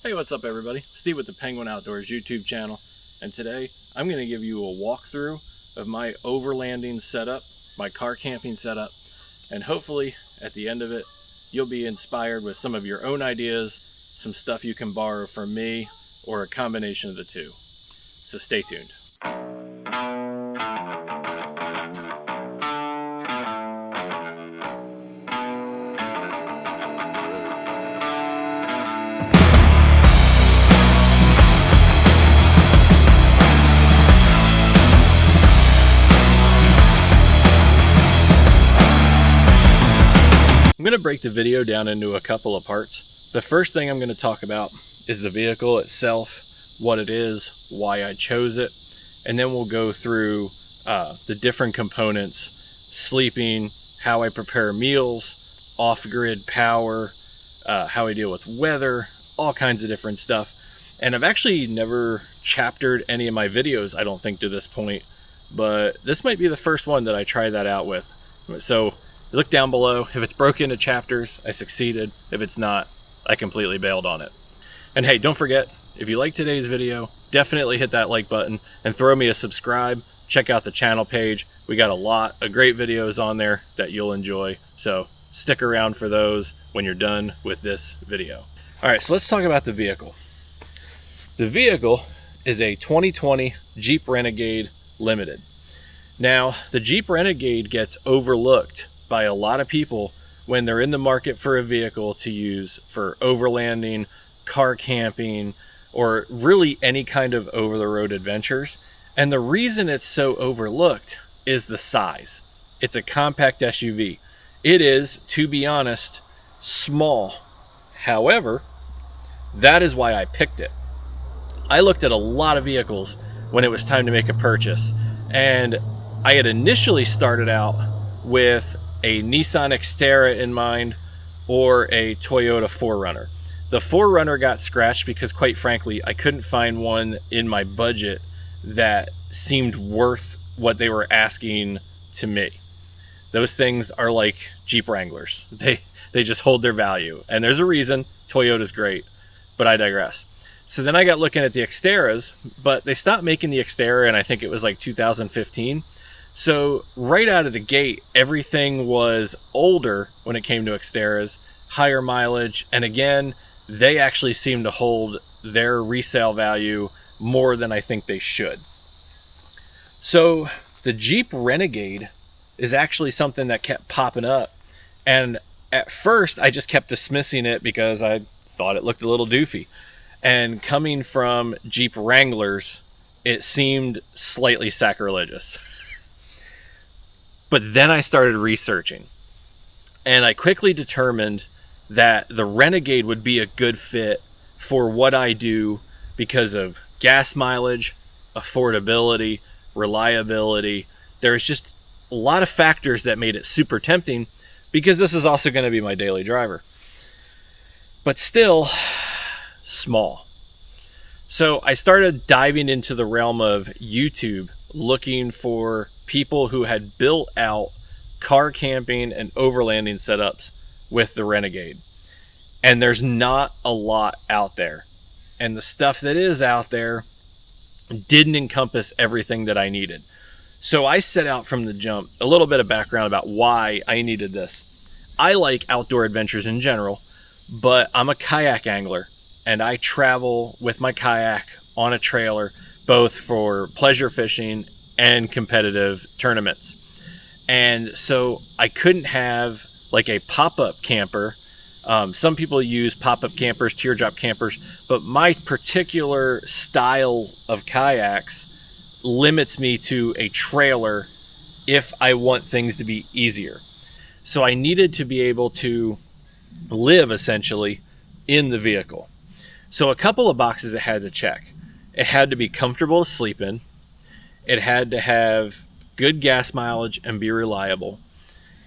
Hey, what's up everybody? Steve with the Penguin Outdoors YouTube channel, and today I'm going to give you a walkthrough of my overlanding setup, my car camping setup, and hopefully at the end of it you'll be inspired with some of your own ideas, some stuff you can borrow from me, or a combination of the two. So stay tuned. I'm going to break the video down into a couple of parts. The first thing I'm going to talk about is the vehicle itself, what it is, why I chose it, and then we'll go through the different components, sleeping, how I prepare meals, off-grid power, how I deal with weather, all kinds of different stuff. And I've actually never chaptered any of my videos, I don't think, to this point, but this might be the first one that I try that out with. So look down below. If it's broken into chapters, I succeeded. If it's not, I completely bailed on it. And hey, don't forget, if you like today's video, definitely hit that like button and throw me a subscribe. Check out the channel page. We got a lot of great videos on there that you'll enjoy. So stick around for those when you're done with this video. All right, so let's talk about the vehicle. The vehicle is a 2020 Jeep Renegade Limited. Now, the Jeep Renegade gets overlooked by a lot of people when they're in the market for a vehicle to use for overlanding, car camping, or really any kind of over-the-road adventures. And the reason it's so overlooked is the size. It's a compact SUV. It is, to be honest, small. However, that is why I picked it. I looked at a lot of vehicles when it was time to make a purchase, and I had initially started out with a Nissan Xterra in mind or a Toyota 4Runner. The 4Runner got scratched because, quite frankly, I couldn't find one in my budget that seemed worth what they were asking to me. Those things are like Jeep Wranglers. They just hold their value. And there's a reason. Toyota's great, but I digress. So then I got looking at the Xterras, but they stopped making the Xterra, and I think it was like 2015. So right out of the gate, everything was older when it came to Xterras, higher mileage, and again, they actually seem to hold their resale value more than I think they should. So the Jeep Renegade is actually something that kept popping up, and at first I just kept dismissing it because I thought it looked a little doofy. And coming from Jeep Wranglers, it seemed slightly sacrilegious. But then I started researching, and I quickly determined that the Renegade would be a good fit for what I do because of gas mileage, affordability, reliability. There's just a lot of factors that made it super tempting because this is also going to be my daily driver. But still, small. So I started diving into the realm of YouTube, looking for people who had built out car camping and overlanding setups with the Renegade. And there's not a lot out there. And the stuff that is out there didn't encompass everything that I needed. So I set out from the jump a little bit of background about why I needed this. I like outdoor adventures in general, but I'm a kayak angler, and I travel with my kayak on a trailer, both for pleasure fishing and competitive tournaments. And so I couldn't have like a pop-up camper. Some people use pop-up campers, teardrop campers, but my particular style of kayaks limits me to a trailer if I want things to be easier. So I needed to be able to live essentially in the vehicle. So a couple of boxes it had to check. It had to be comfortable to sleep in. It had to have good gas mileage and be reliable.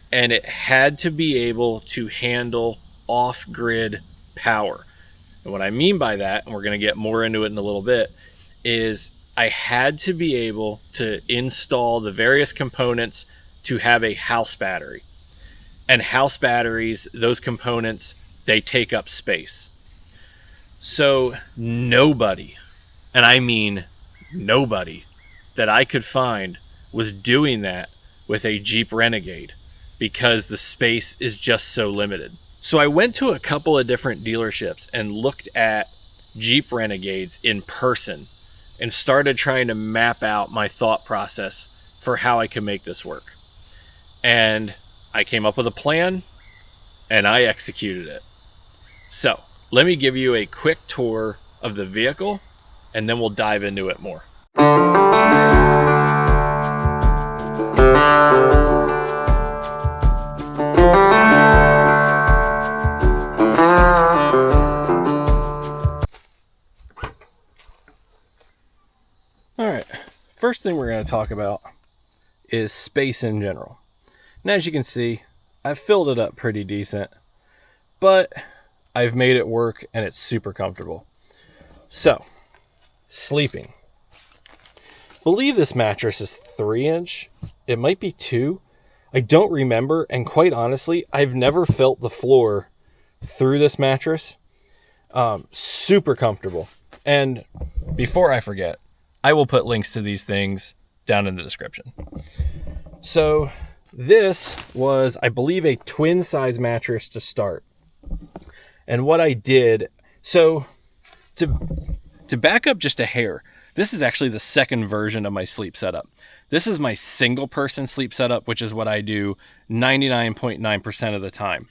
And it had to be able to handle off-grid power. And what I mean by that, and we're going to get more into it in a little bit, is I had to be able to install the various components to have a house battery. And house batteries, those components, they take up space. So nobody, and I mean nobody, that I could find was doing that with a Jeep Renegade because the space is just so limited. So I went to a couple of different dealerships and looked at Jeep Renegades in person and started trying to map out my thought process for how I could make this work. And I came up with a plan and I executed it. So let me give you a quick tour of the vehicle and then we'll dive into it more. Alright, first thing we're going to talk about is space in general. And as you can see, I've filled it up pretty decent, but I've made it work and it's super comfortable. So, sleeping. I believe this mattress is 3-inch. It might be 2. I don't remember, and quite honestly, I've never felt the floor through this mattress. Super comfortable. And before I forget, I will put links to these things down in the description. So this was, I believe, a twin size mattress to start. And what I did, so to back up just a hair, this is actually the second version of my sleep setup. This is my single person sleep setup, which is what I do 99.9% of the time.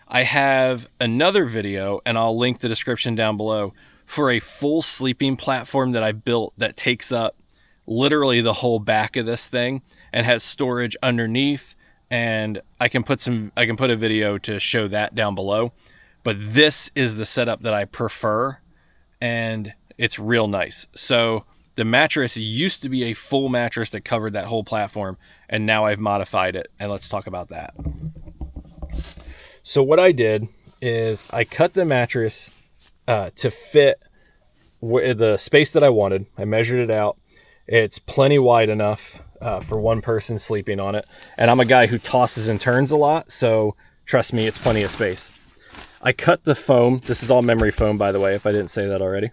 I have another video, and I'll link the description down below, for a full sleeping platform that I built that takes up literally the whole back of this thing and has storage underneath. And I can put a video to show that down below. But this is the setup that I prefer, and it's real nice. So the mattress used to be a full mattress that covered that whole platform, and now I've modified it, and let's talk about that. So what I did is I cut the mattress to fit the space that I wanted. I measured it out. It's plenty wide enough for one person sleeping on it. And I'm a guy who tosses and turns a lot, so trust me, it's plenty of space. I cut the foam. This is all memory foam, by the way, if I didn't say that already.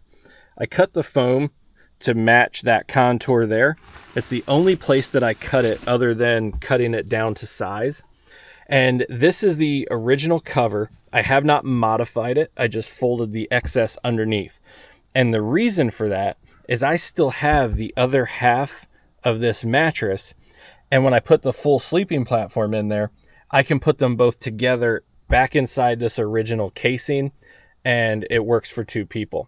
I cut the foam to match that contour there. It's the only place that I cut it other than cutting it down to size. And this is the original cover. I have not modified it. I just folded the excess underneath. And the reason for that is I still have the other half of this mattress. And when I put the full sleeping platform in there, I can put them both together back inside this original casing, and it works for 2 people.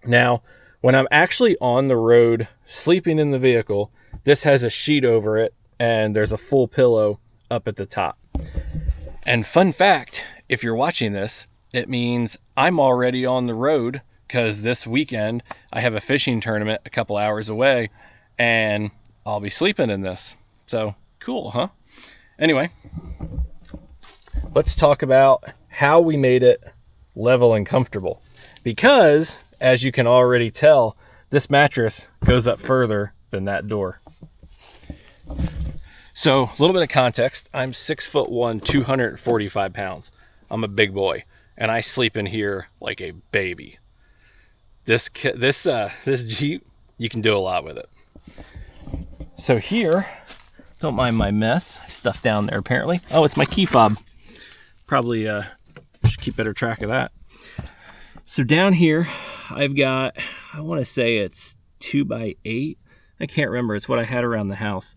Now, when I'm actually on the road sleeping in the vehicle, this has a sheet over it and there's a full pillow up at the top. And fun fact, if you're watching this, it means I'm already on the road because this weekend I have a fishing tournament a couple hours away and I'll be sleeping in this. So cool, huh? Anyway, let's talk about how we made it level and comfortable. Because, as you can already tell, this mattress goes up further than that door. So, a little bit of context. I'm 6'1", 245 pounds. I'm a big boy, and I sleep in here like a baby. This Jeep, you can do a lot with it. So here, don't mind my mess. Stuff down there apparently. Oh, it's my key fob. Probably should keep better track of that. So down here, I've got, I want to say it's 2x8. I can't remember. It's what I had around the house.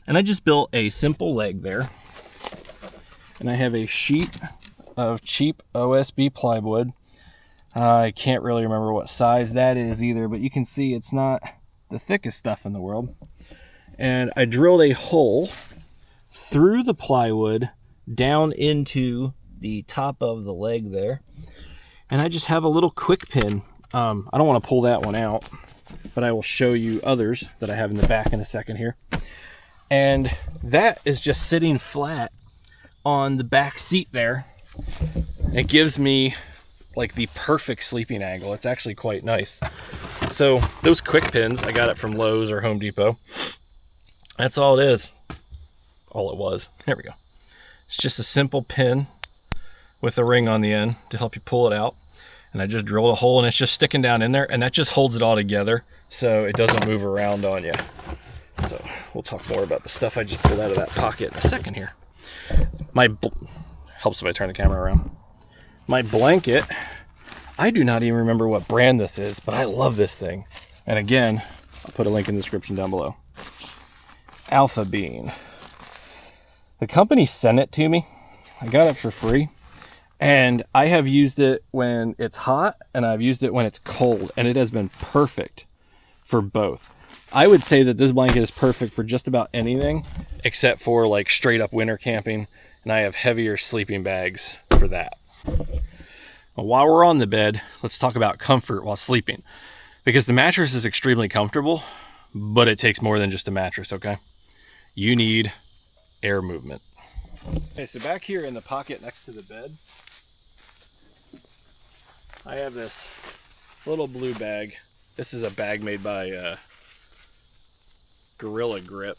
And I just built a simple leg there. And I have a sheet of cheap OSB plywood. I can't really remember what size that is either, but you can see it's not the thickest stuff in the world. And I drilled a hole through the plywood down into the top of the leg there. And I just have a little quick pin. I don't want to pull that one out, but I will show you others that I have in the back in a second here. And that is just sitting flat on the back seat there. It gives me like the perfect sleeping angle. It's actually quite nice. So those quick pins, I got it from Lowe's or Home Depot. That's all it is. All it was. There we go. It's just a simple pin with a ring on the end to help you pull it out. and I just drilled a hole and it's just sticking down in there, and that just holds it all together so it doesn't move around on you. So we'll talk more about the stuff I just pulled out of that pocket in a second here. Helps if I turn the camera around. My blanket, I do not even remember what brand this is, but I love this thing. And again, I'll put a link in the description down below. Alpha Bean. The company sent it to me. I got it for free. And I have used it when it's hot and I've used it when it's cold, and it has been perfect for both. I would say that this blanket is perfect for just about anything except for like straight up winter camping, and I have heavier sleeping bags for that. While we're on the bed, let's talk about comfort while sleeping, because the mattress is extremely comfortable, but it takes more than just a mattress, okay? You need air movement. Okay, so back here in the pocket next to the bed, I have this little blue bag. This is a bag made by Gorilla Grip,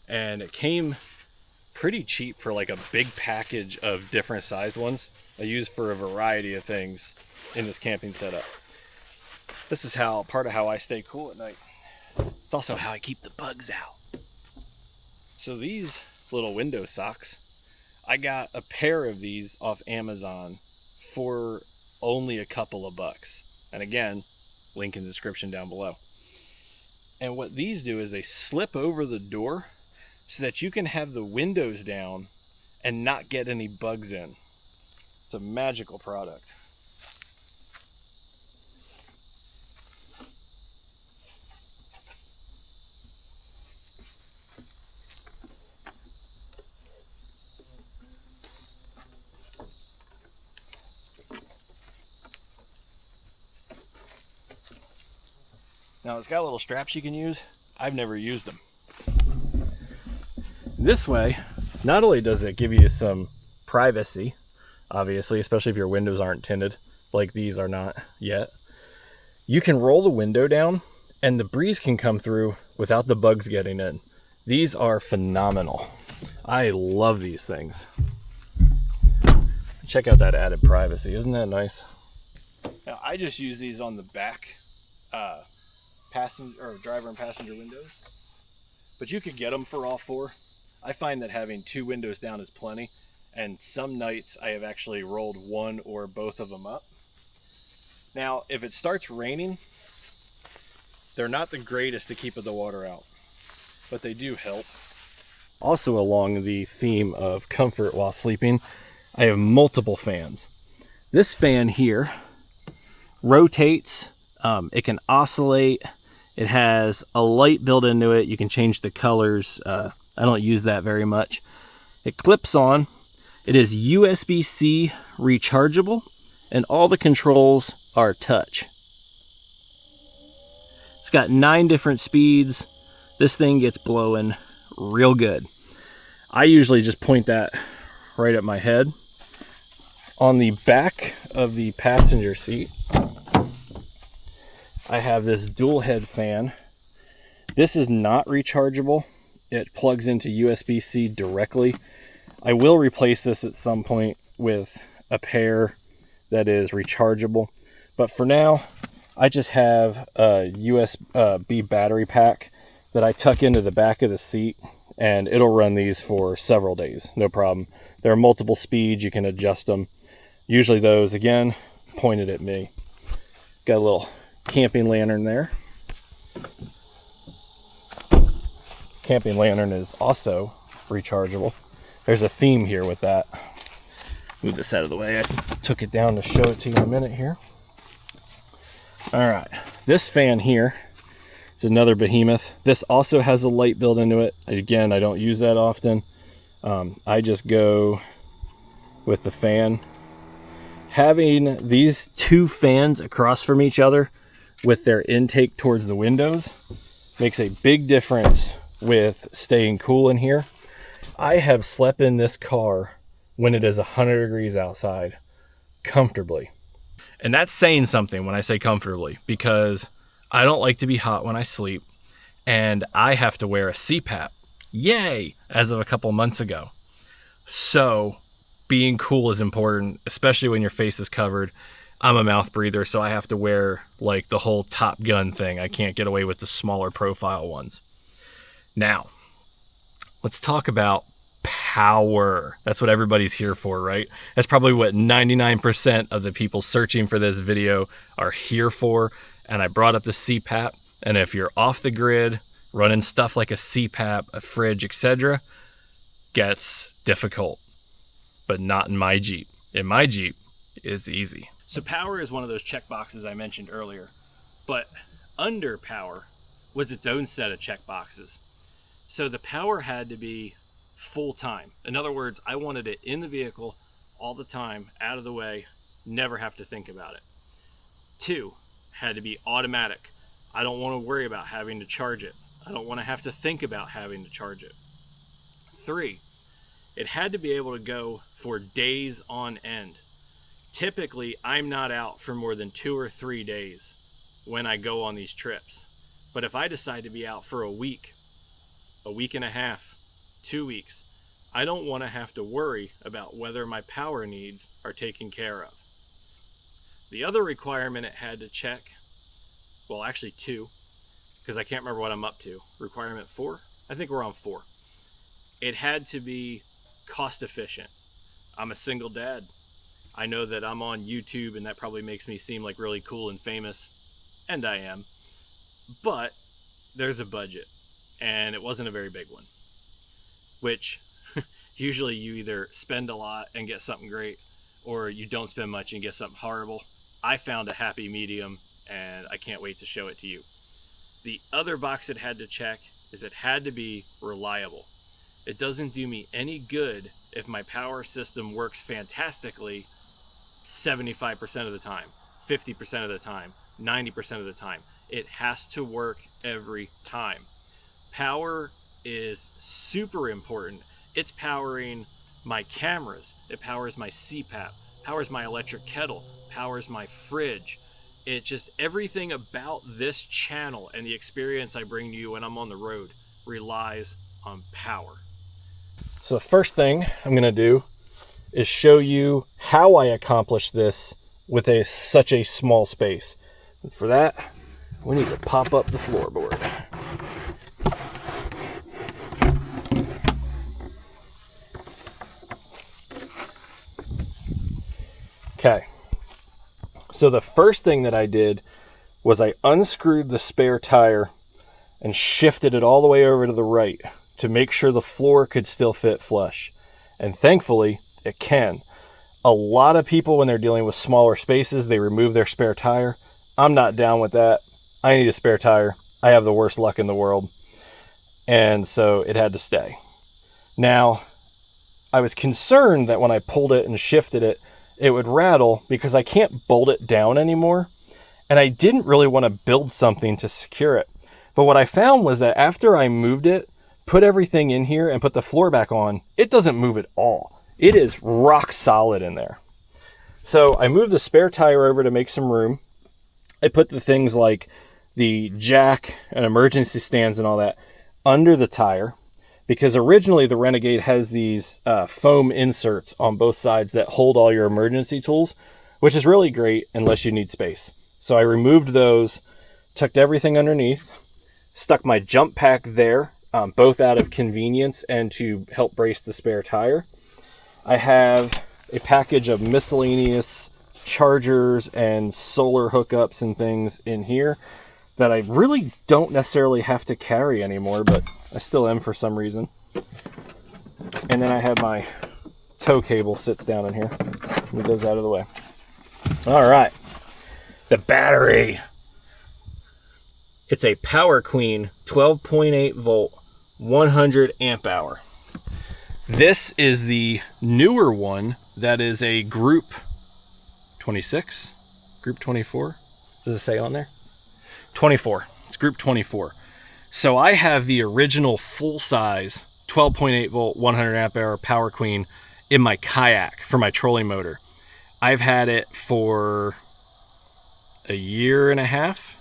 and it came pretty cheap for like a big package of different sized ones. I use for a variety of things in this camping setup. This is part of how I stay cool at night. It's also how I keep the bugs out. So these little window socks, I got a pair of these off Amazon for only a couple of bucks. And again, link in the description down below. And what these do is they slip over the door so that you can have the windows down and not get any bugs in. It's a magical product. Now it's got little straps you can use. I've never used them. This way, not only does it give you some privacy, obviously, especially if your windows aren't tinted, like these are not yet, you can roll the window down and the breeze can come through without the bugs getting in. These are phenomenal. I love these things. Check out that added privacy. Isn't that nice? Now, I just use these on the back passenger or driver and passenger windows, but you could get them for all four. I find that having two windows down is plenty, and some nights I have actually rolled one or both of them up. Now, if it starts raining, they're not the greatest to keep the water out, but they do help. Also, along the theme of comfort while sleeping, I have multiple fans. This fan here rotates, it can oscillate, it has a light built into it, you can change the colors. I don't use that very much. It clips on, it is USB-C rechargeable, and all the controls are touch. It's got 9 different speeds. This thing gets blowing real good. I usually just point that right at my head. On the back of the passenger seat, I have this dual head fan. This is not rechargeable. It plugs into USB-C directly. I will replace this at some point with a pair that is rechargeable. But for now, I just have a USB battery pack that I tuck into the back of the seat, and it'll run these for several days, no problem. There are multiple speeds, you can adjust them. Usually those, again, pointed at me. Got a little camping lantern there. Camping lantern is also rechargeable. There's a theme here with that. Move this out of the way. I took it down to show it to you in a minute here. All right, this fan here is another behemoth. This also has a light built into it. Again, I don't use that often. I just go with the fan. Having these two fans across from each other with their intake towards the windows makes a big difference with staying cool in here. I have slept in this car when it is 100 degrees outside comfortably. And that's saying something when I say comfortably, because I don't like to be hot when I sleep, and I have to wear a CPAP. Yay! As of a couple months ago. So being cool is important, especially when your face is covered. I'm a mouth breather, so I have to wear like the whole Top Gun thing. I can't get away with the smaller profile ones. Now, let's talk about power. That's what everybody's here for, right? That's probably what 99% of the people searching for this video are here for. And I brought up the CPAP. And if you're off the grid, running stuff like a CPAP, a fridge, etc., gets difficult. But not in my Jeep. In my Jeep, it's easy. So power is one of those check boxes I mentioned earlier. But under power was its own set of check boxes. So the power had to be full time. In other words, I wanted it in the vehicle all the time, out of the way, never have to think about it. 2, had to be automatic. I don't want to worry about having to charge it. I don't want to have to think about having to charge it. 3, it had to be able to go for days on end. Typically, I'm not out for more than 2 or 3 days when I go on these trips. But if I decide to be out for a week and a half, 2 weeks, I don't want to have to worry about whether my power needs are taken care of. The other requirement it had to check, well, actually 2, because I can't remember what I'm up to. Requirement 4? I think we're on 4. It had to be cost efficient. I'm a single dad. I know that I'm on YouTube and that probably makes me seem like really cool and famous, and I am. But there's a budget, and it wasn't a very big one. Which, usually you either spend a lot and get something great, or you don't spend much and get something horrible. I found a happy medium, and I can't wait to show it to you. The other box it had to check is it had to be reliable. It doesn't do me any good if my power system works fantastically 75% of the time, 50% of the time, 90% of the time. It has to work every time. Power is super important. It's powering my cameras. It powers my CPAP, powers my electric kettle, powers my fridge. It just, everything about this channel and the experience I bring to you when I'm on the road relies on power. So the first thing I'm going to do is show you how I accomplished this with such a small space. And for that, we need to pop up the floorboard. Okay, so the first thing that I did was I unscrewed the spare tire and shifted it all the way over to the right to make sure the floor could still fit flush. And thankfully, it can. A lot of people, when they're dealing with smaller spaces, they remove their spare tire. I'm not down with that. I need a spare tire. I have the worst luck in the world. And so it had to stay. Now, I was concerned that when I pulled it and shifted it, it would rattle because I can't bolt it down anymore. And I didn't really want to build something to secure it. But what I found was that after I moved it, put everything in here and put the floor back on, it doesn't move at all. It is rock solid in there. So I moved the spare tire over to make some room. I put the things like the jack and emergency stands and all that under the tire, because originally the Renegade has these foam inserts on both sides that hold all your emergency tools, which is really great unless you need space. So I removed those, tucked everything underneath, stuck my jump pack there, both out of convenience and to help brace the spare tire. I have a package of miscellaneous chargers and solar hookups and things in here that I really don't necessarily have to carry anymore, but I still am for some reason. And then I have my tow cable sits down in here. Move those out of the way. All right, the battery. It's a Power Queen 12.8 volt, 100 amp hour. This is the newer one that is a Group 26, Group 24. Does it say on there? 24. It's Group 24. So I have the original full size 12.8 volt, 100 amp hour Power Queen in my kayak for my trolling motor. I've had it for a year and a half.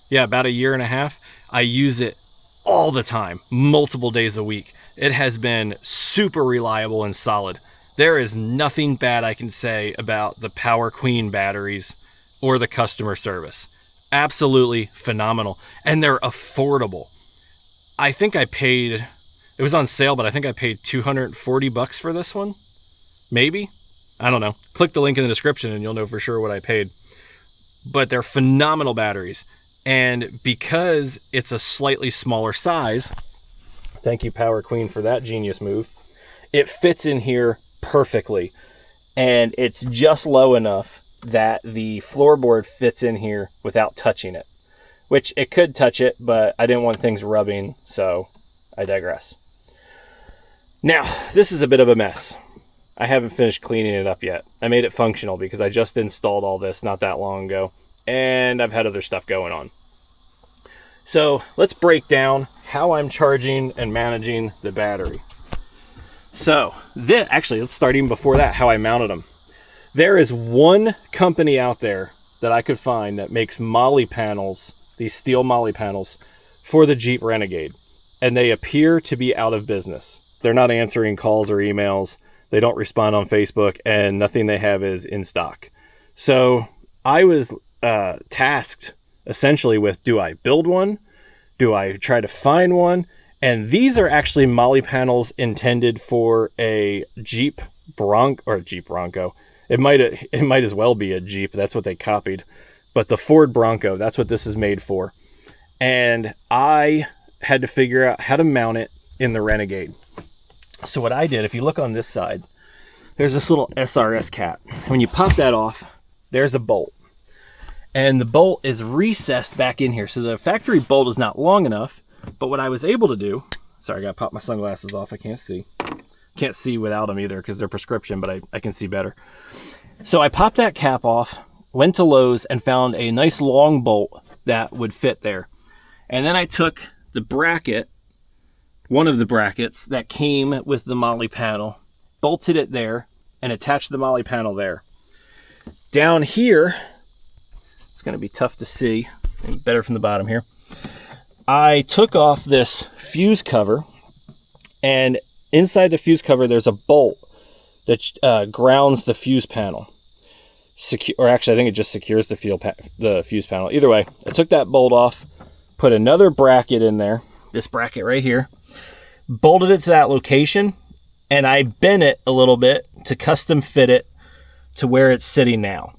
Yeah, about a year and a half. I use it all the time, multiple days a week. It has been super reliable and solid. There is nothing bad I can say about the Power Queen batteries or the customer service. Absolutely phenomenal. And they're affordable. I think I paid, it was on sale, but I think I paid $240 for this one. Maybe. I don't know. Click the link in the description and you'll know for sure what I paid. But they're phenomenal batteries. And because it's a slightly smaller size, thank you Power Queen for that genius move, it fits in here perfectly. And it's just low enough that the floorboard fits in here without touching it. Which it could touch it, but I didn't want things rubbing, so I digress. Now, this is a bit of a mess. I haven't finished cleaning it up yet. I made it functional because I just installed all this not that long ago, and I've had other stuff going on. So let's break down how I'm charging and managing the battery. So actually, let's start even before that, how I mounted them. There is one company out there that I could find that makes molly panels, these steel molly panels, for the Jeep Renegade. And they appear to be out of business. They're not answering calls or emails. They don't respond on Facebook, and nothing they have is in stock. So I was tasked essentially with, do I build one? Do I try to find one? And these are actually molly panels intended for a Jeep Bronco. It might as well be a Jeep. That's what they copied. But the Ford Bronco, that's what this is made for. And I had to figure out how to mount it in the Renegade. So what I did, if you look on this side, there's this little SRS cap. When you pop that off, there's a bolt. And the bolt is recessed back in here. So the factory bolt is not long enough. But what I was able to do, sorry, I gotta pop my sunglasses off, I can't see. Can't see without them either because they're prescription, but I can see better. So I popped that cap off, went to Lowe's and found a nice long bolt that would fit there. And then I took the bracket, one of the brackets that came with the molly panel, bolted it there, and attached the molly panel there. Down here, it's gonna be tough to see, and better from the bottom here. I took off this fuse cover, and inside the fuse cover, there's a bolt that grounds the fuse panel. Or actually, I think it just secures the fuse panel. Either way, I took that bolt off, put another bracket in there, this bracket right here, bolted it to that location, and I bent it a little bit to custom fit it to where it's sitting now.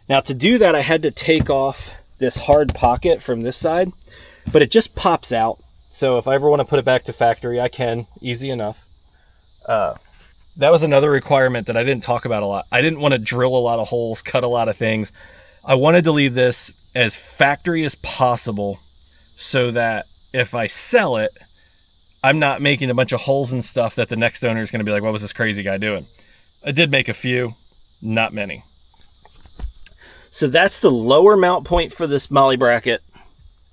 Now, to do that, I had to take off this hard pocket from this side, but it just pops out. So if I ever want to put it back to factory, I can, easy enough. That was another requirement that I didn't talk about a lot. I didn't want to drill a lot of holes, cut a lot of things. I wanted to leave this as factory as possible so that if I sell it, I'm not making a bunch of holes and stuff that the next owner is going to be like, what was this crazy guy doing? I did make a few, not many. So that's the lower mount point for this molly bracket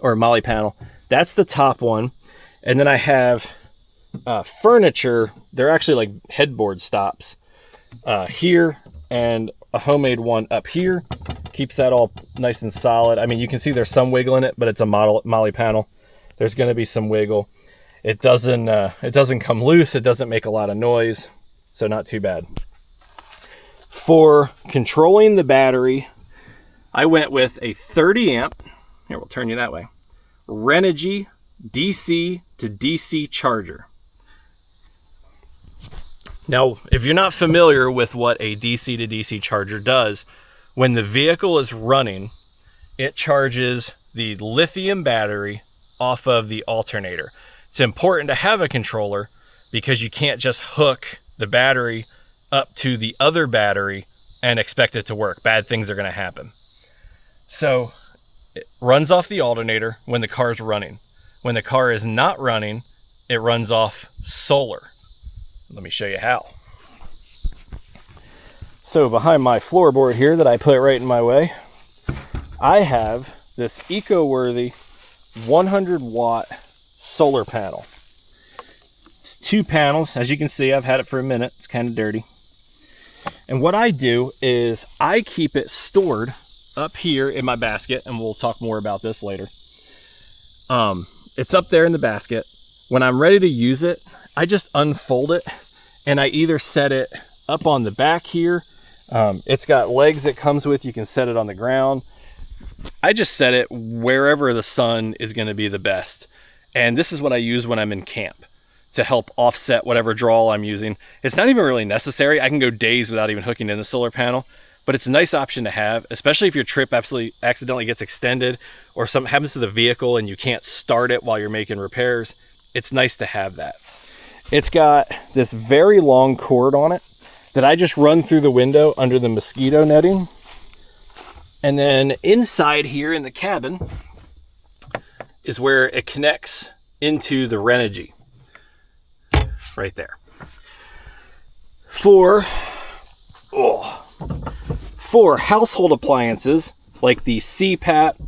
or molly panel. That's the top one. And then I have furniture. They're actually like headboard stops here, and a homemade one up here. Keeps that all nice and solid. I mean, you can see there's some wiggle in it, but it's a molly panel. There's going to be some wiggle. It doesn't come loose. It doesn't make a lot of noise, so not too bad. For controlling the battery, I went with a 30 amp. Here, we'll turn you that way. Renegade DC to DC charger. Now, if you're not familiar with what a DC to DC charger does, when the vehicle is running, it charges the lithium battery off of the alternator. It's important to have a controller because you can't just hook the battery up to the other battery and expect it to work. Bad things are going to happen. So it runs off the alternator when the car is running. When the car is not running, it runs off solar. Let me show you how. So behind my floorboard here that I put right in my way, I have this eco-worthy 100 watt solar panel. It's 2 panels. As you can see, I've had it for a minute. It's kind of dirty. And what I do is I keep it stored up here in my basket, and we'll talk more about this later. It's up there in the basket. When I'm ready to use it, I just unfold it, and I either set it up on the back here. It's got legs that comes with. You can set it on the ground. I just set it wherever the sun is going to be the best. And this is what I use when I'm in camp to help offset whatever draw I'm using. It's not even really necessary. I can go days without even hooking in the solar panel, but it's a nice option to have, especially if your trip absolutely accidentally gets extended or something happens to the vehicle and you can't start it while you're making repairs. It's nice to have that. It's got this very long cord on it that I just run through the window under the mosquito netting. And then inside here in the cabin is where it connects into the Renegade. Right there. For household appliances like the CPAP,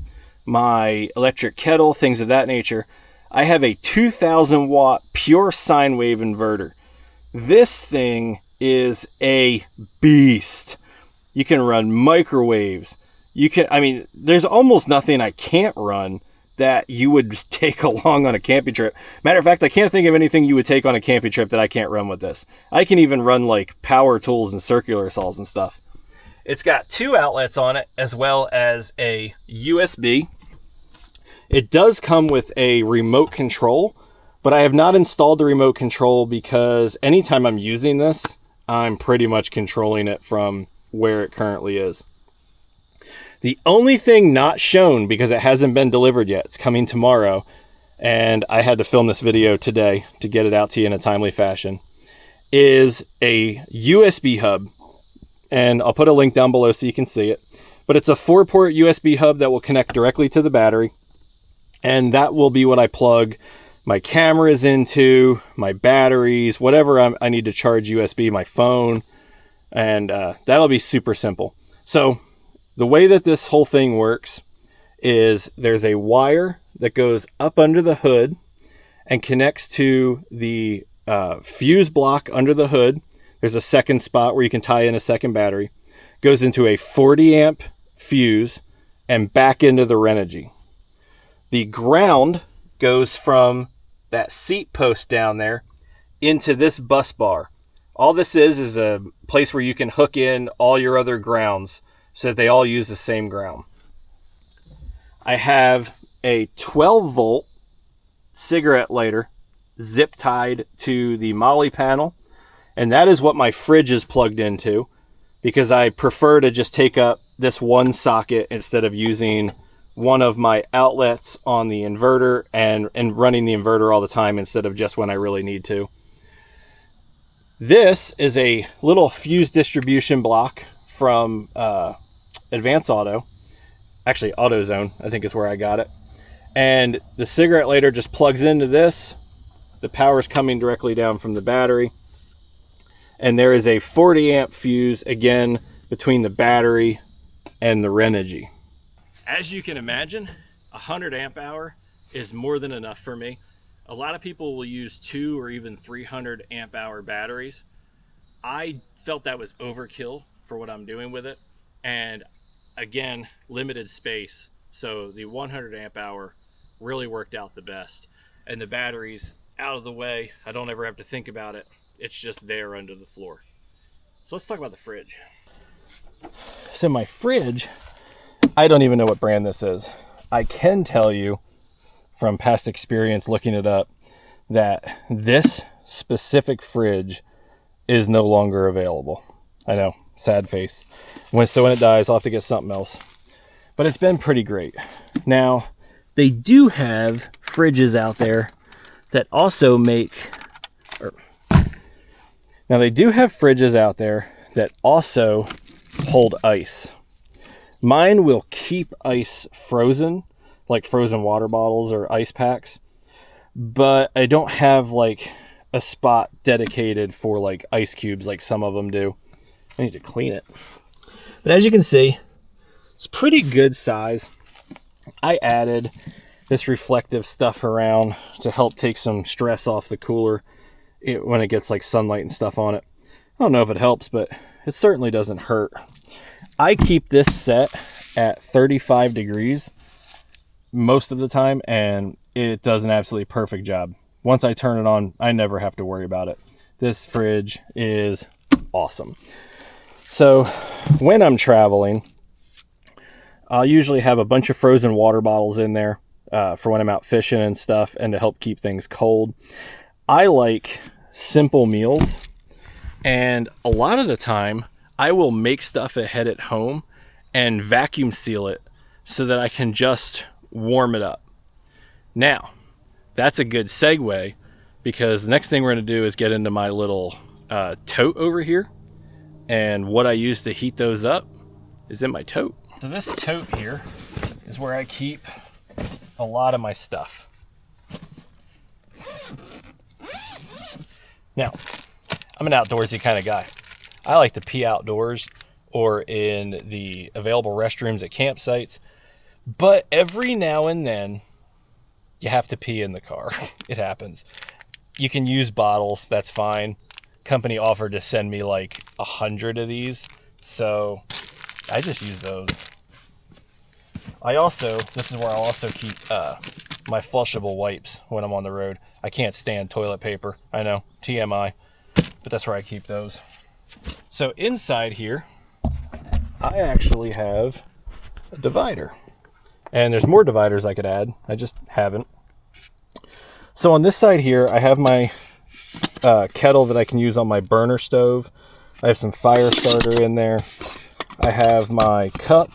my electric kettle, things of that nature, I have a 2000 watt pure sine wave inverter. This thing is a beast. You can run microwaves. There's almost nothing I can't run that you would take along on a camping trip. Matter of fact, I can't think of anything you would take on a camping trip that I can't run with this. I can even run like power tools and circular saws and stuff. It's got 2 outlets on it as well as a USB. It does come with a remote control, but I have not installed the remote control because anytime I'm using this, I'm pretty much controlling it from where it currently is. The only thing not shown, because it hasn't been delivered yet, it's coming tomorrow, and I had to film this video today to get it out to you in a timely fashion, is a USB hub. And I'll put a link down below so you can see it. But it's a 4-port USB hub that will connect directly to the battery. And that will be what I plug my cameras into, my batteries, whatever I need to charge USB, my phone. And that'll be super simple. So the way that this whole thing works is there's a wire that goes up under the hood and connects to the fuse block under the hood. There's a second spot where you can tie in a second battery. Goes into a 40 amp fuse and back into the Renegade. The ground goes from that seat post down there into this bus bar. All this is a place where you can hook in all your other grounds so that they all use the same ground. I have a 12 volt cigarette lighter zip tied to the Molly panel, and that is what my fridge is plugged into because I prefer to just take up this one socket instead of using one of my outlets on the inverter and running the inverter all the time instead of just when I really need to. This is a little fuse distribution block from Advance Auto. Actually, AutoZone, I think is where I got it. And the cigarette lighter just plugs into this. The power is coming directly down from the battery. And there is a 40 amp fuse, again, between the battery and the Renegade. As you can imagine, 100 amp hour is more than enough for me. A lot of people will use 2 or even 300 amp hour batteries. I felt that was overkill for what I'm doing with it. And again, limited space. So the 100 amp hour really worked out the best. And the battery's out of the way. I don't ever have to think about it. It's just there under the floor. So let's talk about the fridge. So my fridge, I don't even know what brand this is. I can tell you from past experience looking it up that this specific fridge is no longer available. I know, sad face. So when it dies, I'll have to get something else. But it's been pretty great. Now, they do have fridges out there that also make... Now, they do have fridges out there that also hold ice. Mine will keep ice frozen, like frozen water bottles or ice packs, but I don't have like a spot dedicated for like ice cubes like some of them do. I need to clean it. But as you can see, it's pretty good size. I added this reflective stuff around to help take some stress off the cooler when it gets like sunlight and stuff on it. I don't know if it helps, but it certainly doesn't hurt. I keep this set at 35 degrees most of the time, and it does an absolutely perfect job. Once I turn it on, I never have to worry about it. This fridge is awesome. So when I'm traveling, I'll usually have a bunch of frozen water bottles in there for when I'm out fishing and stuff, and to help keep things cold. I like simple meals, and a lot of the time I will make stuff ahead at home and vacuum seal it so that I can just warm it up. Now, that's a good segue, because the next thing we're going to do is get into my little tote over here, and what I use to heat those up is in my tote. So this tote here is where I keep a lot of my stuff. Now, I'm an outdoorsy kind of guy. I like to pee outdoors or in the available restrooms at campsites, but every now and then you have to pee in the car. It happens. You can use bottles, that's fine. Company offered to send me like 100 of these, so I just use those. This is where I'll also keep my flushable wipes when I'm on the road. I can't stand toilet paper. I know, TMI, but that's where I keep those. So inside here, I actually have a divider. And there's more dividers I could add. I just haven't. So on this side here, I have my kettle that I can use on my burner stove. I have some fire starter in there. I have my cup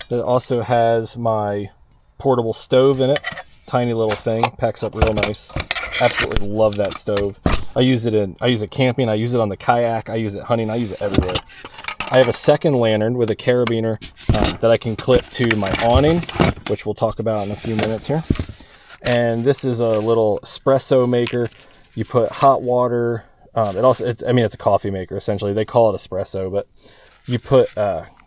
that also has my portable stove in it. Tiny little thing, packs up real nice. Absolutely love that stove. I use it camping, I use it on the kayak, I use it hunting, I use it everywhere. I have a second lantern with a carabiner that I can clip to my awning, which we'll talk about in a few minutes here. And this is a little espresso maker. You put hot water. It's a coffee maker essentially. They call it espresso, but you put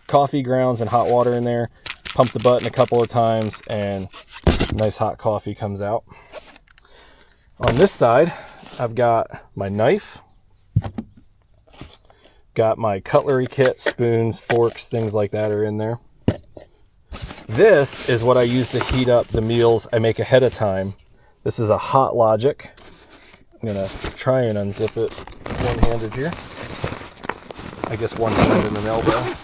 coffee grounds and hot water in there. Pump the button a couple of times, and nice hot coffee comes out. On this side, I've got my knife. Got my cutlery kit, spoons, forks, things like that are in there. This is what I use to heat up the meals I make ahead of time. This is a Hot Logic. I'm gonna try and unzip it one-handed here. I guess one hand and an elbow.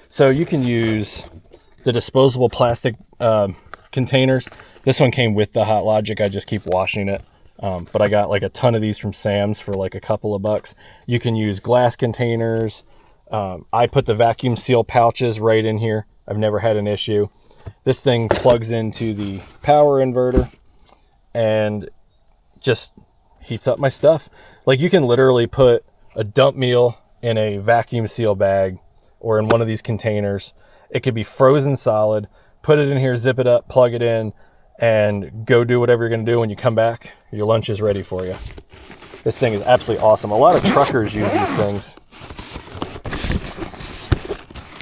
So you can use the disposable plastic containers. This one came with the Hot Logic. I just keep washing it. But I got like a ton of these from Sam's for like a couple of bucks. You can use glass containers. I put the vacuum seal pouches right in here. I've never had an issue. This thing plugs into the power inverter and just heats up my stuff. Like, you can literally put a dump meal in a vacuum seal bag or in one of these containers. It could be frozen solid. Put it in here, zip it up, plug it in, and go do whatever you're going to do. When you come back, your lunch is ready for you. This thing is absolutely awesome. A lot of truckers use these things.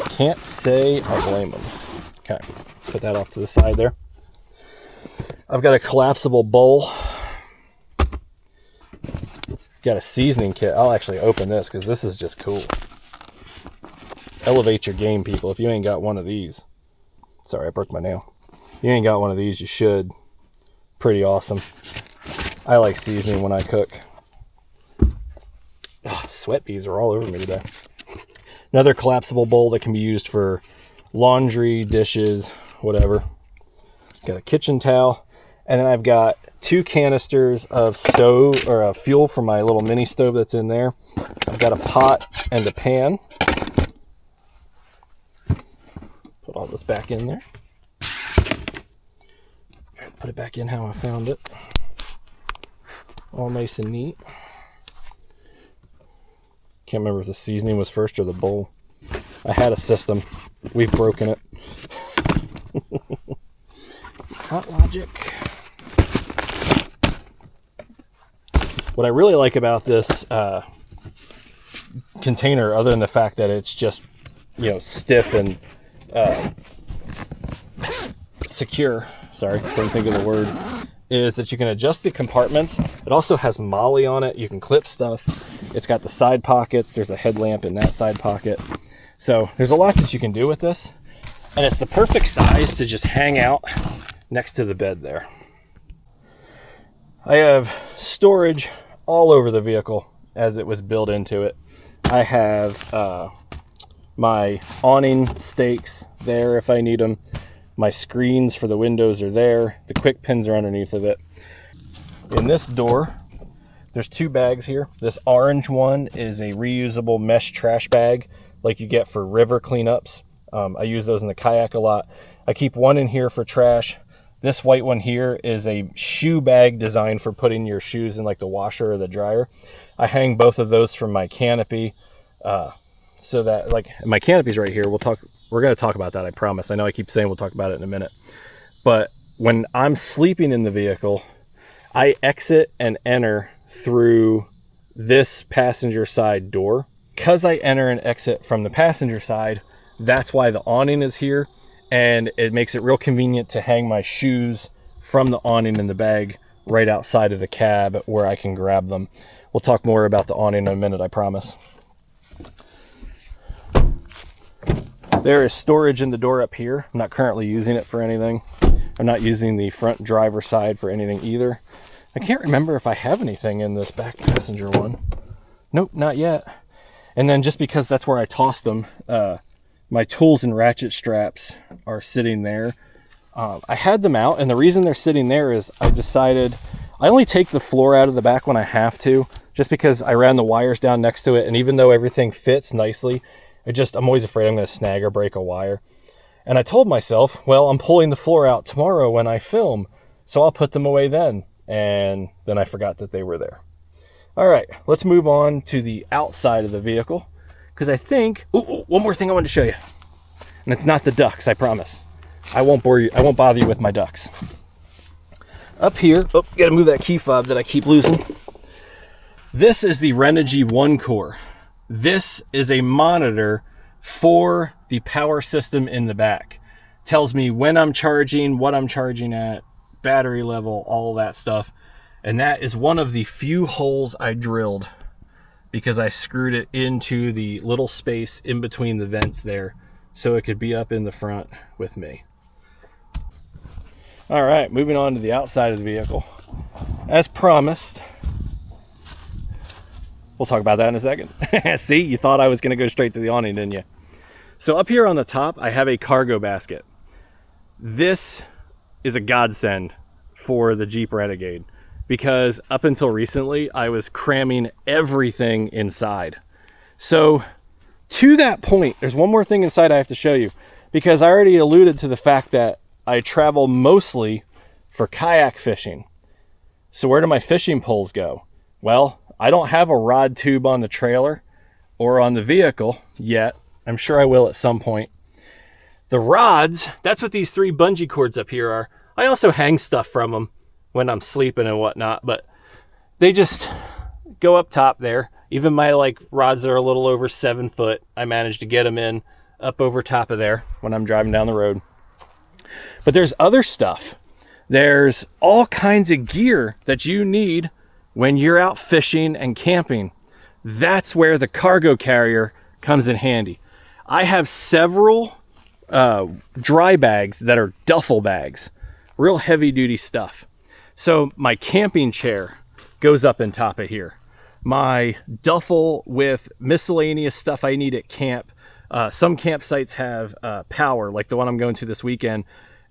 Can't say I blame them. Okay, put that off to the side there. I've got a collapsible bowl. Got a seasoning kit. I'll actually open this because this is just cool. Elevate your game, people. If you ain't got one of these. Sorry, I broke my nail. If you ain't got one of these, you should. Pretty awesome. I like seasoning when I cook. Oh, sweat beads are all over me today. Another collapsible bowl that can be used for laundry, dishes, whatever. Got a kitchen towel. And then I've got 2 canisters of stove or fuel for my little mini stove that's in there. I've got a pot and a pan. Put all this back in there. Put it back in how I found it. All nice and neat. Can't remember if the seasoning was first or the bowl. I had a system. We've broken it. Hot Logic. What I really like about this container, other than the fact that it's just, stiff and secure, sorry, couldn't think of the word, is that you can adjust the compartments. It also has MOLLE on it. You can clip stuff. It's got the side pockets. There's a headlamp in that side pocket. So there's a lot that you can do with this. And it's the perfect size to just hang out next to the bed there. I have storage all over the vehicle as it was built into it. I have my awning stakes there if I need them. My screens for the windows are there. The quick pins are underneath of it. In this door, there's two bags here. This orange one is a reusable mesh trash bag like you get for river cleanups. I use those in the kayak a lot. I keep one in here for trash. This white one here is a shoe bag designed for putting your shoes in like the washer or the dryer. I hang both of those from my canopy so that, like, my canopy's right here. We're going to talk about that, I promise. I know I keep saying we'll talk about it in a minute. But when I'm sleeping in the vehicle, I exit and enter through this passenger side door. Because I enter and exit from the passenger side, that's why the awning is here. And it makes it real convenient to hang my shoes from the awning in the bag right outside of the cab where I can grab them. We'll talk more about the awning in a minute, I promise. There is storage in the door up here. I'm not currently using it for anything. I'm not using the front driver side for anything either. I can't remember if I have anything in this back passenger one. Nope, not yet. And then just because that's where I tossed them, my tools and ratchet straps are sitting there. I had them out, and the reason they're sitting there is I decided I only take the floor out of the back when I have to, just because I ran the wires down next to it, and even though everything fits nicely, I'm always afraid I'm going to snag or break a wire. And I told myself, well, I'm pulling the floor out tomorrow when I film, so I'll put them away then. And then I forgot that they were there. All right, let's move on to the outside of the vehicle, because I think, one more thing I wanted to show you. And it's not the ducks, I promise. I won't bore you. I won't bother you with my ducks. Up here, gotta move that key fob that I keep losing. This is the Renegade One Core. This is a monitor for the power system in the back. Tells me when I'm charging, what I'm charging at, battery level, all that stuff. And that is one of the few holes I drilled because I screwed it into the little space in between the vents there so it could be up in the front with me. All right, moving on to the outside of the vehicle. As promised, we'll talk about that in a second. See, you thought I was going to go straight to the awning, didn't you? So up here on the top, I have a cargo basket. This is a godsend for the Jeep Renegade because up until recently, I was cramming everything inside. So to that point, there's one more thing inside I have to show you, because I already alluded to the fact that I travel mostly for kayak fishing. So where do my fishing poles go? Well, I don't have a rod tube on the trailer or on the vehicle yet. I'm sure I will at some point. The rods, that's what these 3 bungee cords up here are. I also hang stuff from them when I'm sleeping and whatnot, but they just go up top there. Even my rods that are a little over 7 foot, I managed to get them in up over top of there when I'm driving down the road. But there's other stuff. There's all kinds of gear that you need when you're out fishing and camping. That's where the cargo carrier comes in handy. I have several dry bags that are duffel bags, real heavy duty stuff. So my camping chair goes up in top of here. My duffel with miscellaneous stuff I need at camp. Some campsites have power, like the one I'm going to this weekend.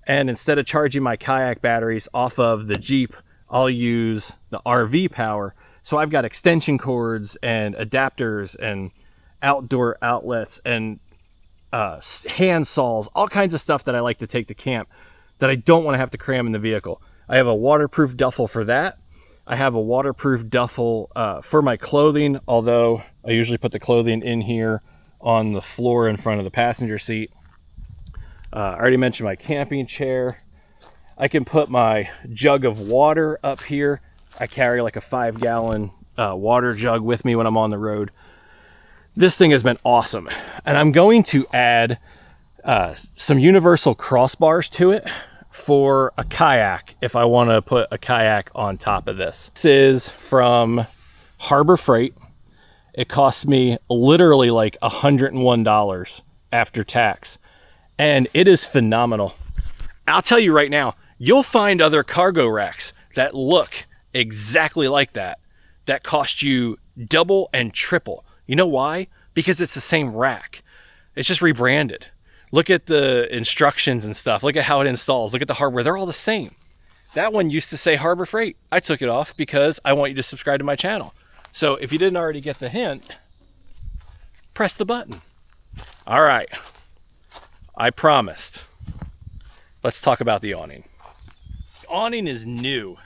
And instead of charging my kayak batteries off of the Jeep, I'll use the RV power. So I've got extension cords and adapters and outdoor outlets and hand saws, all kinds of stuff that I like to take to camp that I don't want to have to cram in the vehicle. I have a waterproof duffel for that. I have a waterproof duffel for my clothing, although I usually put the clothing in here on the floor in front of the passenger seat. I already mentioned my camping chair. I can put my jug of water up here. I carry like a 5-gallon water jug with me when I'm on the road. This thing has been awesome. And I'm going to add some universal crossbars to it for a kayak if I want to put a kayak on top of this. This is from Harbor Freight. It cost me literally like $101 after tax. And it is phenomenal. I'll tell you right now, you'll find other cargo racks that look exactly like that, that cost you double and triple. You know why? Because it's the same rack. It's just rebranded. Look at the instructions and stuff. Look at how it installs. Look at the hardware. They're all the same. That one used to say Harbor Freight. I took it off because I want you to subscribe to my channel. So if you didn't already get the hint, press the button. All right. I promised. Let's talk about the awning. Awning is new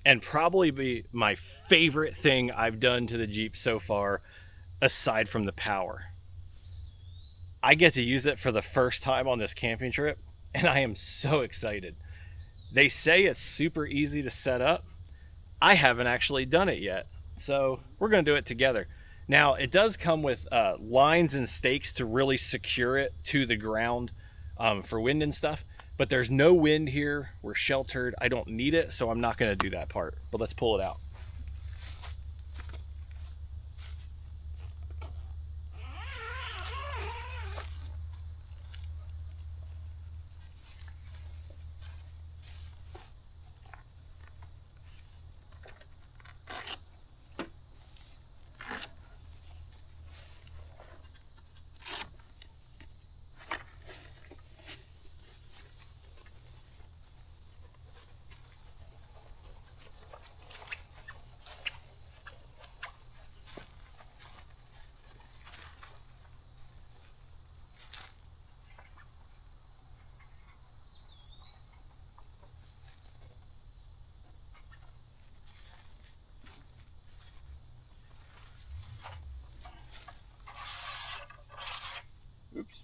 and probably be my favorite thing I've done to the Jeep so far, aside from the power. I get to use it for the first time on this camping trip, and I am so excited. They say it's super easy to set up. I haven't actually done it yet, so we're going to do it together. Now, it does come with lines and stakes to really secure it to the ground for wind and stuff, but there's no wind here. We're sheltered. I don't need it, so I'm not going to do that part, but let's pull it out. Oops.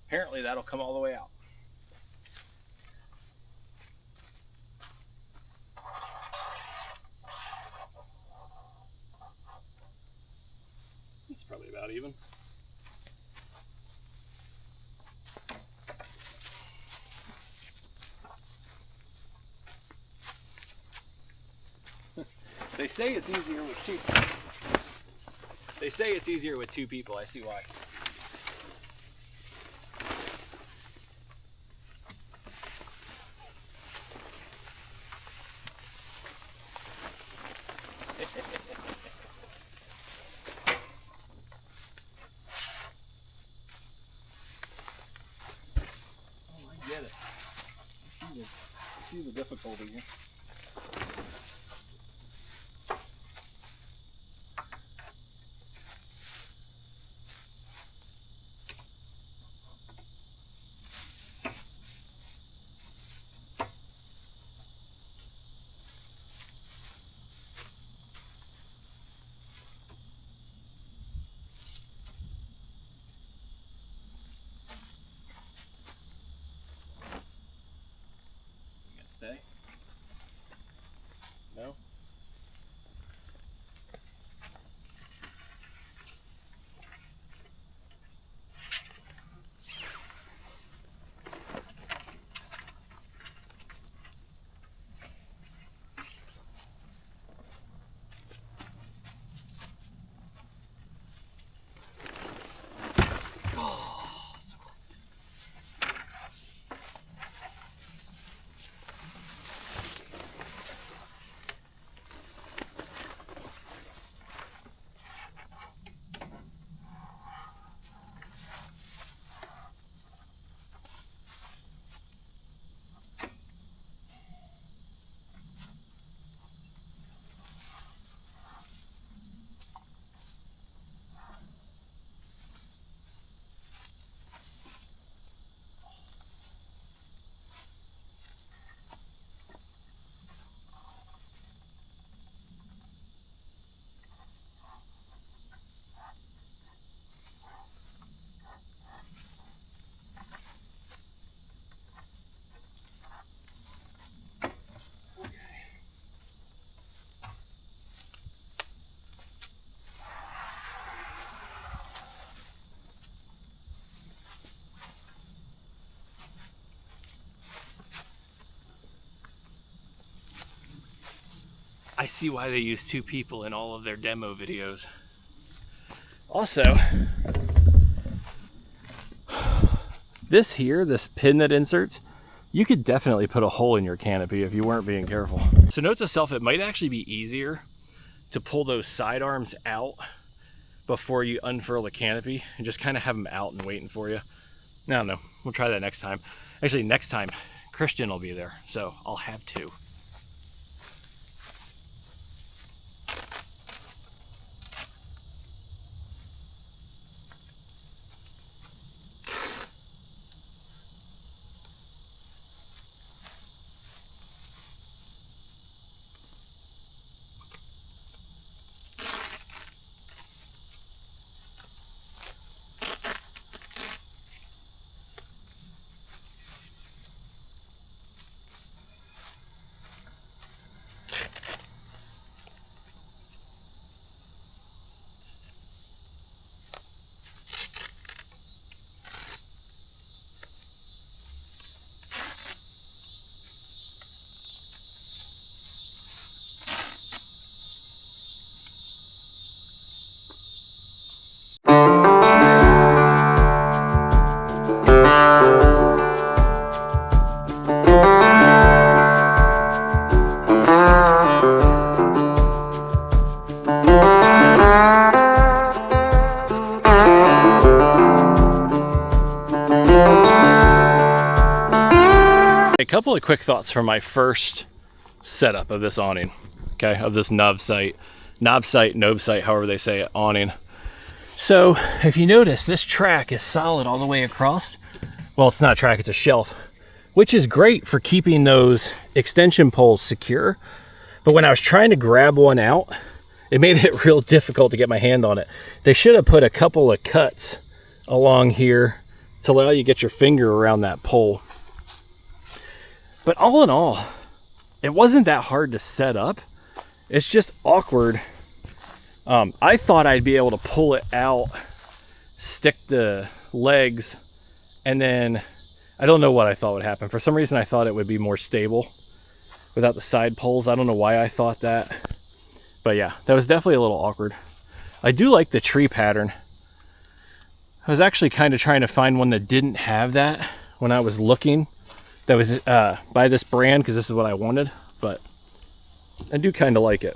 Apparently that'll come all the way out. It's probably about even. They say it's easier with two. They say it's easier with two people. I see why. Oh, I get it. I see the difficulty here. Stay? No? I see why they use two people in all of their demo videos. Also, This here, this pin that inserts, you could definitely put a hole in your canopy if you weren't being careful. So note to self, it might actually be easier to pull those side arms out before you unfurl the canopy and just kind of have them out and waiting for you. I don't know, we'll try that next time. Actually, next time, Christian will be there, so I'll have two. A couple of quick thoughts from my first setup of this awning, okay, of this Novsite, however they say it, awning. So if you notice, this track is solid all the way across. Well, it's not a track, it's a shelf, which is great for keeping those extension poles secure. But when I was trying to grab one out, it made it real difficult to get my hand on it. They should have put a couple of cuts along here to allow you to get your finger around that pole. But all in all, it wasn't that hard to set up. It's just awkward. I thought I'd be able to pull it out, stick the legs, and then I don't know what I thought would happen. For some reason, I thought it would be more stable without the side poles. I don't know why I thought that. But yeah, that was definitely a little awkward. I do like the tree pattern. I was actually kind of trying to find one that didn't have that when I was looking. That was by this brand, because this is what I wanted, but I do kind of like it.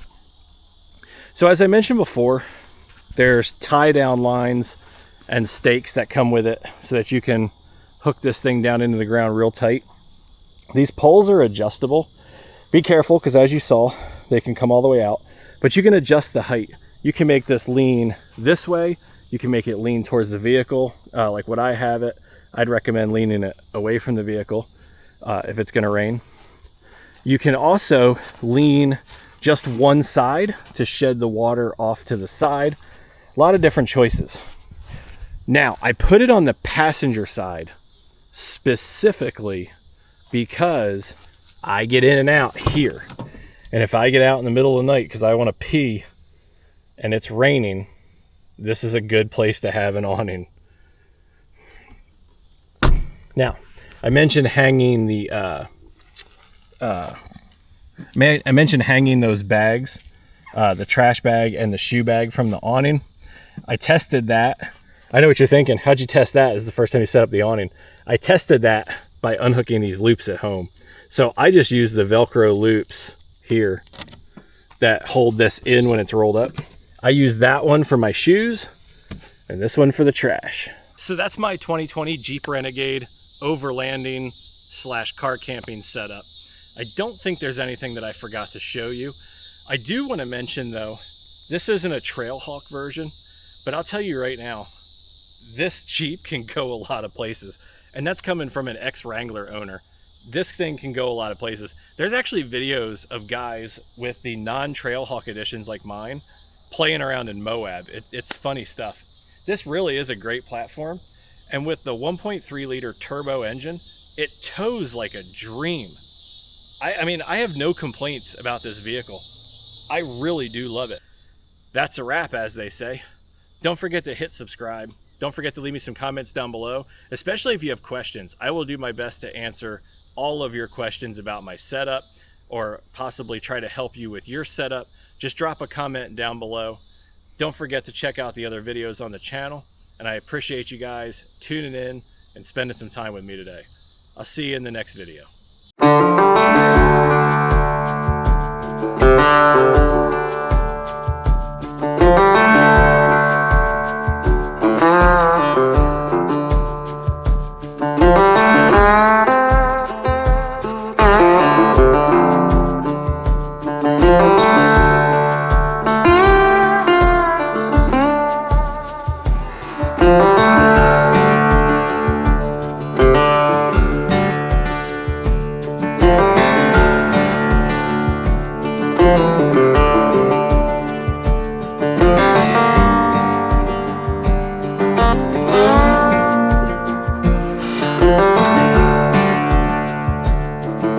So as I mentioned before, there's tie down lines and stakes that come with it so that you can hook this thing down into the ground real tight. These poles are adjustable. Be careful, because as you saw, they can come all the way out, but you can adjust the height. You can make this lean this way. You can make it lean towards the vehicle. Like what I have it, I'd recommend leaning it away from the vehicle. If it's going to rain. You can also lean just one side to shed the water off to the side. A lot of different choices. Now, I put it on the passenger side specifically because I get in and out here. And if I get out in the middle of the night because I want to pee and it's raining, this is a good place to have an awning. Now, I mentioned hanging the I mentioned hanging those bags, the trash bag and the shoe bag from the awning. I tested that. I know what you're thinking. How'd you test that? This is the first time you set up the awning. I tested that by unhooking these loops at home. So I just use the Velcro loops here that hold this in when it's rolled up. I use that one for my shoes and this one for the trash. So that's my 2020 Jeep Renegade overlanding / car camping setup. I don't think there's anything that I forgot to show you. I do want to mention though, this isn't a Trailhawk version, but I'll tell you right now, this Jeep can go a lot of places, and that's coming from an ex-Wrangler owner. This thing can go a lot of places. There's actually videos of guys with the non-Trailhawk editions like mine playing around in Moab. It's funny stuff. This really is a great platform, and with the 1.3 liter turbo engine, it tows like a dream. I mean, I have no complaints about this vehicle. I really do love it. That's a wrap, as they say. Don't forget to hit subscribe. Don't forget to leave me some comments down below, especially if you have questions. I will do my best to answer all of your questions about my setup, or possibly try to help you with your setup. Just drop a comment down below. Don't forget to check out the other videos on the channel, and I appreciate you guys tuning in and spending some time with me today. I'll see you in the next video.